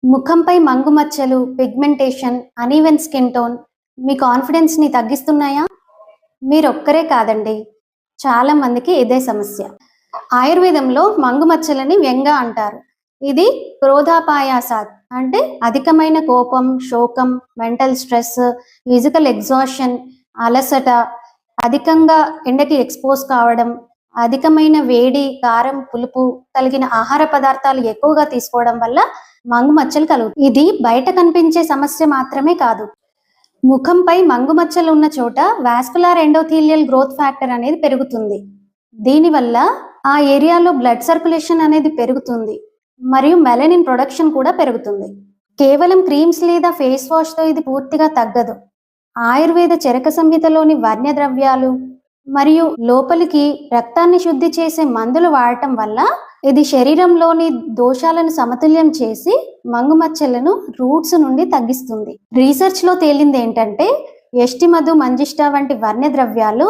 ముఖంపై మంగు మచ్చలు, pigmentation, uneven skin tone మీ కాన్ఫిడెన్స్‌ని తగ్గిస్తున్నాయా? మీరొక్కరే కాదండి. చాలా మందికి ఇదే సమస్య. ఆయుర్వేదంలో మంగు మచ్చలని వ్యంగ అంటారు. ఇది క్రోధాపాయాసాత్ అంటే అధికమైన కోపం, శోకం, మెంటల్ స్ట్రెస్, ఫిజికల్ ఎగ్జాషన్, అలసట, అధికంగా ఎండకి ఎక్స్‌పోజ్ కావడం, అధికమైన వేడి, కారం, పులుపు కలిగిన ఆహార పదార్థాలు ఎక్కువగా తీసుకోవడం వల్ల మంగు మచ్చలు కలుగుతాయి. ఇది బయట కనిపించే సమస్య మాత్రమే కాదు. ముఖంపై మంగు మచ్చలు ఉన్న చోట వాస్కులార్ ఎండోథీలియల్ గ్రోత్ ఫ్యాక్టర్ అనేది పెరుగుతుంది. దీనివల్ల ఆ ఏరియాలో బ్లడ్ సర్క్యులేషన్ అనేది పెరుగుతుంది మరియు మెలనిన్ ప్రొడక్షన్ కూడా పెరుగుతుంది. కేవలం క్రీమ్స్ లేదా ఫేస్ వాష్తో ఇది పూర్తిగా తగ్గదు. ఆయుర్వేద చరక సంహితలోని వర్ణ్య ద్రవ్యాలు మరియు లోపలికి రక్తాన్ని శుద్ధి చేసే మందులు వాడటం వల్ల ఇది శరీరంలోని దోషాలను సమతుల్యం చేసి మంగు మచ్చలను రూట్స్ నుండి తగ్గిస్తుంది. రీసెర్చ్లో తేలింది ఏంటంటే యష్టిమధు, మంజిష్ట వంటి వర్ణ్య ద్రవ్యాలు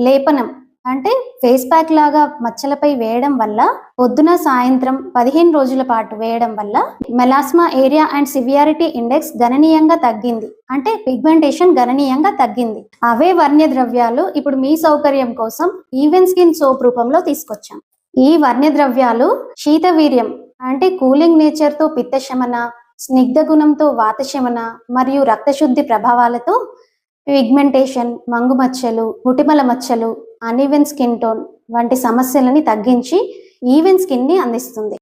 లేపనం అంటే ఫేస్ ప్యాక్ లాగా మచ్చలపై వేయడం వల్ల పొద్దున సాయంత్రం 15 రోజుల పాటు వేయడం వల్ల melasma area and severity index గణనీయంగా తగ్గింది. అంటే పిగ్మెంటేషన్ గణనీయంగా తగ్గింది. అవే వర్ణ్య ద్రవ్యాలు ఇప్పుడు మీ సౌకర్యం కోసం ఈవెన్ స్కిన్ సోప్ రూపంలో తీసుకొచ్చాం. ఈ వర్ణ్య ద్రవ్యాలు శీతవీర్యం అంటే కూలింగ్ నేచర్తో పిత్తశమన, స్నిగ్ధ గుణంతో వాతశమన మరియు రక్తశుద్ధి ప్రభావాలతో పిగ్మెంటేషన్, మంగు మచ్చలు, ముటిమల మచ్చలు, అనీవెన్ స్కిన్ టోన్ వంటి సమస్యలని తగ్గించి ఈవెన్ స్కిన్ని అందిస్తుంది.